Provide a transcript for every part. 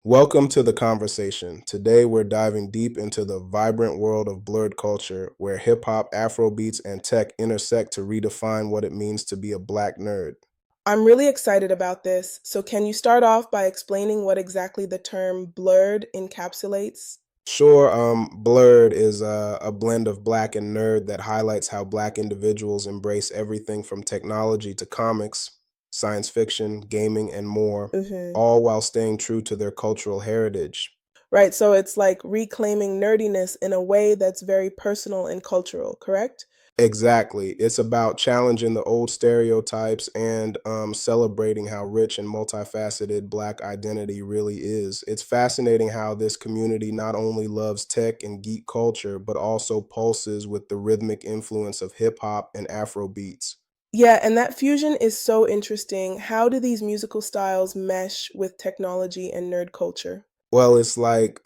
Welcome to the conversation. Today we're diving deep into the vibrant world of blurred culture where hip hop, Afrobeats, and tech intersect to redefine what it means to be a black nerd. I'm really excited about this. So, can you start off by explaining what exactly the term blurred encapsulates? Sure, Blurred is a blend of black and nerd that highlights how black individuals embrace everything from technology to comics, science fiction, gaming, and more, Hmm. all while staying true to their cultural heritage. Right. So, it's like reclaiming nerdiness in a way that's very personal and cultural, correct? Exactly. It's about challenging the old stereotypes and celebrating how rich and multifaceted Black identity really is. It's fascinating how this community not only loves tech and geek culture, but also pulses with the rhythmic influence of hip hop and Afro beats. Yeah. And that fusion is so interesting. How do these musical styles mesh with technology and nerd culture? Well, it's like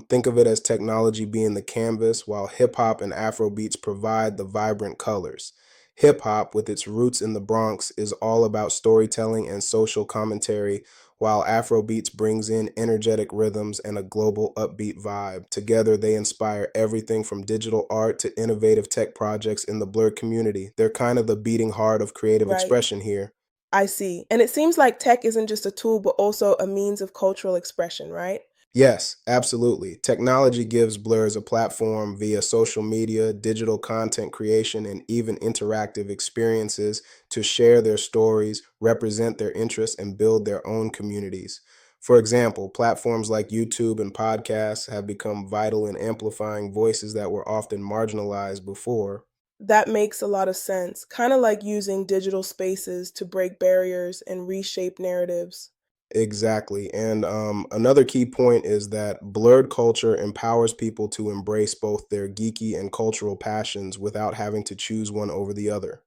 think of it as technology being the canvas, while hip hop and Afro beats provide the vibrant colors. Hip hop, with its roots in the Bronx, is all about storytelling and social commentary, while Afro beats brings in energetic rhythms and a global upbeat vibe. Together, they inspire everything from digital art to innovative tech projects in the Blur community. They're kind of the beating heart of creative Right. expression here. I see. And it seems like tech isn't just a tool, but also a means of cultural expression, right? Yes, absolutely. Technology gives blurs a platform via social media, digital content creation, and even interactive experiences to share their stories, represent their interests, and build their own communities. For example, platforms like YouTube and podcasts have become vital in amplifying voices that were often marginalized before. That makes a lot of sense. Kind of like using digital spaces to break barriers and reshape narratives. Exactly. And another key point is that blurred culture empowers people to embrace both their geeky and cultural passions without having to choose one over the other.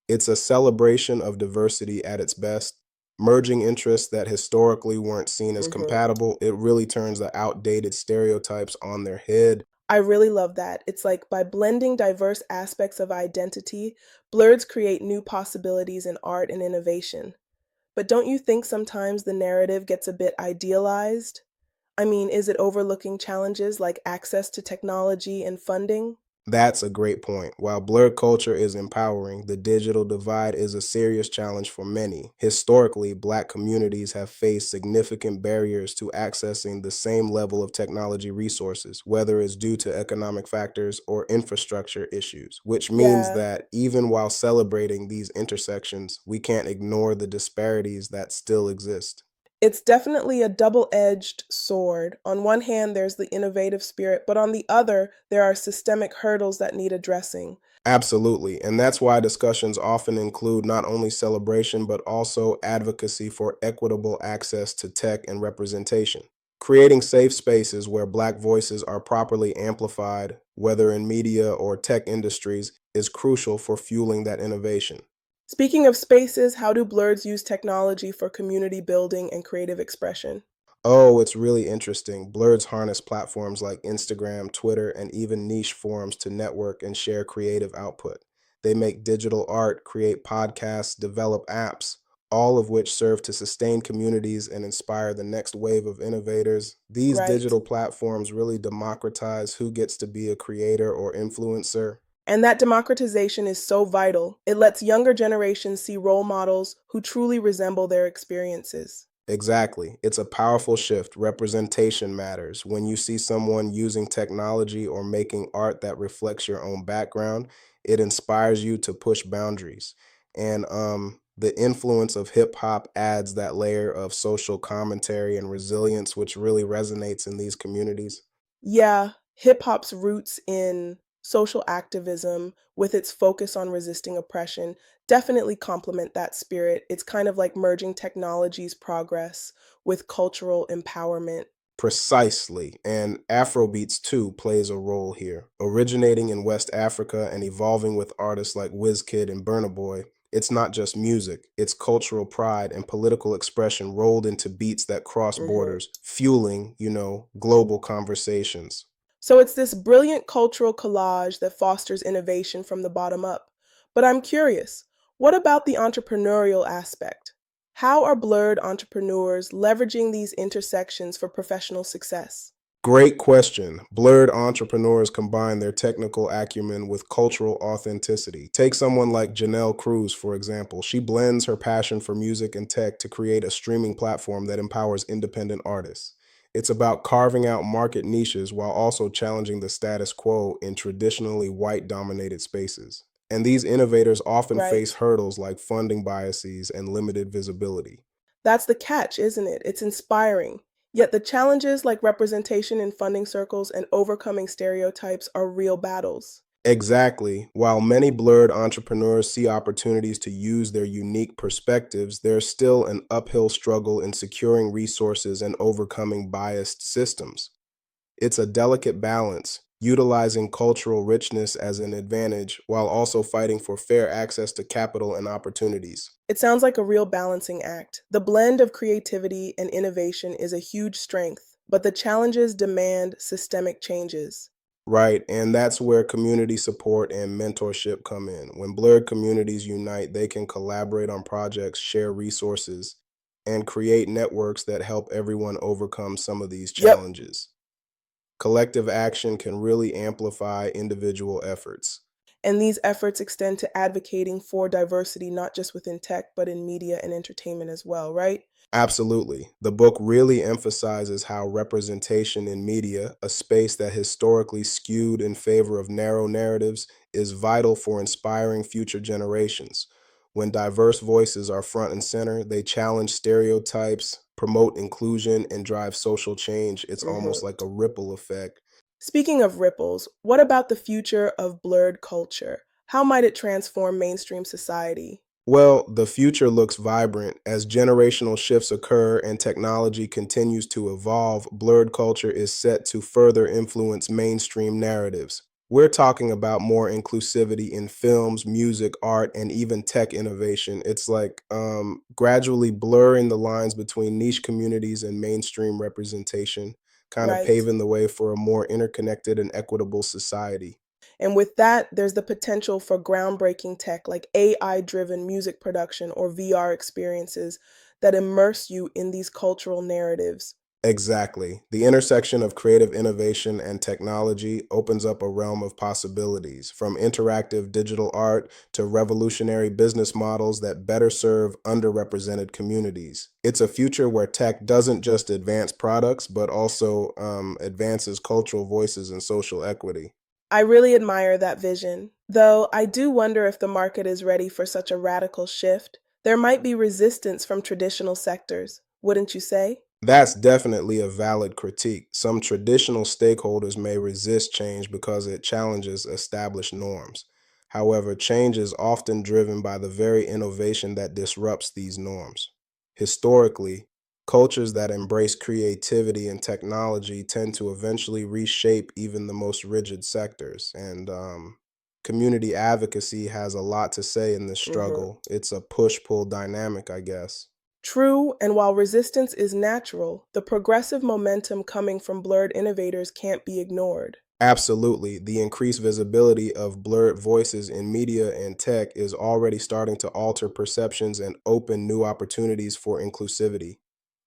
It's a celebration of diversity at its best, merging interests that historically weren't seen as Hmm. compatible. It really turns the outdated stereotypes on their head. I really love that. It's like by blending diverse aspects of identity, blurs create new possibilities in art and innovation. But don't you think sometimes the narrative gets a bit idealized? I mean, is it overlooking challenges like access to technology and funding? That's a great point. While blurred culture is empowering, the digital divide is a serious challenge for many. Historically, Black communities have faced significant barriers to accessing the same level of technology resources, whether it's due to economic factors or infrastructure issues, which means Yeah. that even while celebrating these intersections, we can't ignore the disparities that still exist. It's definitely a double-edged sword. On one hand, there's the innovative spirit, but on the other, there are systemic hurdles that need addressing. Absolutely. And that's why discussions often include not only celebration, but also advocacy for equitable access to tech and representation. Creating safe spaces where Black voices are properly amplified, whether in media or tech industries, is crucial for fueling that innovation. Speaking of spaces, how do blurs use technology for community building and creative expression? Oh, it's really interesting. Blurs harness platforms like Instagram, Twitter, and even niche forums to network and share creative output. They make digital art, create podcasts, develop apps, all of which serve to sustain communities and inspire the next wave of innovators. These Right. digital platforms really democratize who gets to be a creator or influencer. And that democratization is so vital. It lets younger generations see role models who truly resemble their experiences. Exactly. It's a powerful shift. Representation matters. When you see someone using technology or making art that reflects your own background, it inspires you to push boundaries. And the influence of hip hop adds that layer of social commentary and resilience, which really resonates in these communities. Yeah, hip hop's roots in social activism with its focus on resisting oppression definitely complement that spirit. It's kind of like merging technology's progress with cultural empowerment. Precisely, and Afrobeats too plays a role here. Originating in West Africa and evolving with artists like Wizkid and Burna Boy, it's not just music, it's cultural pride and political expression rolled into beats that cross Mhm. borders, fueling, global conversations. So it's this brilliant cultural collage that fosters innovation from the bottom up. But I'm curious, what about the entrepreneurial aspect? How are Blerd entrepreneurs leveraging these intersections for professional success? Great question. Blurred entrepreneurs combine their technical acumen with cultural authenticity. Take someone like Janelle Cruz, for example. She blends her passion for music and tech to create a streaming platform that empowers independent artists. It's about carving out market niches while also challenging the status quo in traditionally white dominated spaces. And these innovators often face Right. hurdles like funding biases and limited visibility. That's the catch, isn't it? It's inspiring. Yet the challenges like representation in funding circles and overcoming stereotypes are real battles. Exactly. While many blurred entrepreneurs see opportunities to use their unique perspectives, there's still an uphill struggle in securing resources and overcoming biased systems. It's a delicate balance, utilizing cultural richness as an advantage while also fighting for fair access to capital and opportunities. It sounds like a real balancing act. The blend of creativity and innovation is a huge strength, but the challenges demand systemic changes. Right, and that's where community support and mentorship come in. When blurred communities unite, they can collaborate on projects, share resources, and create networks that help everyone overcome some of these Yep. challenges. Collective action can really amplify individual efforts. And these efforts extend to advocating for diversity, not just within tech, but in media and entertainment as well, right? Absolutely. The book really emphasizes how representation in media, a space that historically skewed in favor of narrow narratives, is vital for inspiring future generations. When diverse voices are front and center, they challenge stereotypes, promote inclusion, and drive social change. It's almost Mhm. like a ripple effect. Speaking of ripples, what about the future of blurred culture? How might it transform mainstream society? Well, the future looks vibrant. As generational shifts occur and technology continues to evolve, blurred culture is set to further influence mainstream narratives. We're talking about more inclusivity in films, music, art, and even tech innovation. It's like gradually blurring the lines between niche communities and mainstream representation, kind of Right. paving the way for a more interconnected and equitable society. And with that, there's the potential for groundbreaking tech like AI driven music production or VR experiences that immerse you in these cultural narratives. Exactly. The intersection of creative innovation and technology opens up a realm of possibilities, from interactive digital art to revolutionary business models that better serve underrepresented communities. It's a future where tech doesn't just advance products, but also advances cultural voices and social equity. I really admire that vision, though I do wonder if the market is ready for such a radical shift. There might be resistance from traditional sectors, wouldn't you say? That's definitely a valid critique. Some traditional stakeholders may resist change because it challenges established norms. However, change is often driven by the very innovation that disrupts these norms. Historically, cultures that embrace creativity and technology tend to eventually reshape even the most rigid sectors. And community advocacy has a lot to say in this Mhm. struggle. It's a push pull dynamic, I guess. True, and while resistance is natural, the progressive momentum coming from blurred innovators can't be ignored. Absolutely. The increased visibility of blurred voices in media and tech is already starting to alter perceptions and open new opportunities for inclusivity.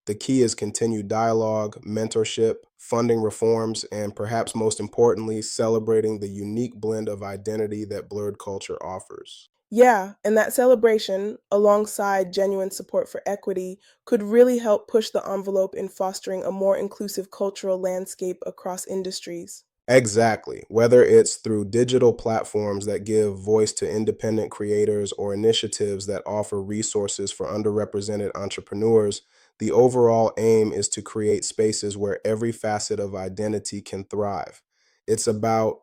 The key is continued dialogue, mentorship, funding reforms, and perhaps most importantly, celebrating the unique blend of identity that blurred culture offers. Yeah, and that celebration, alongside genuine support for equity, could really help push the envelope in fostering a more inclusive cultural landscape across industries. Exactly. Whether it's through digital platforms that give voice to independent creators or initiatives that offer resources for underrepresented entrepreneurs, the overall aim is to create spaces where every facet of identity can thrive. It's about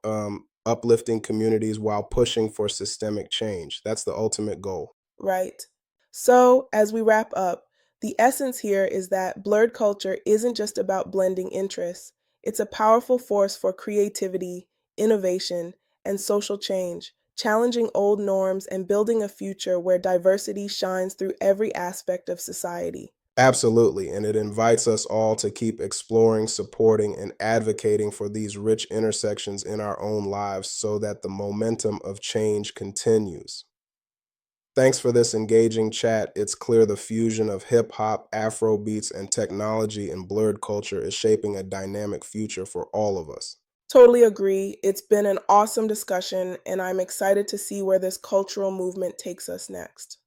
uplifting communities while pushing for systemic change. That's the ultimate goal. Right. So, as we wrap up, the essence here is that blurred culture isn't just about blending interests, it's a powerful force for creativity, innovation, and social change, challenging old norms and building a future where diversity shines through every aspect of society. Absolutely. And it invites us all to keep exploring, supporting, and advocating for these rich intersections in our own lives so that the momentum of change continues. Thanks for this engaging chat. It's clear the fusion of hip hop, Afro beats, and technology in blurred culture is shaping a dynamic future for all of us. Totally agree. It's been an awesome discussion, and I'm excited to see where this cultural movement takes us next.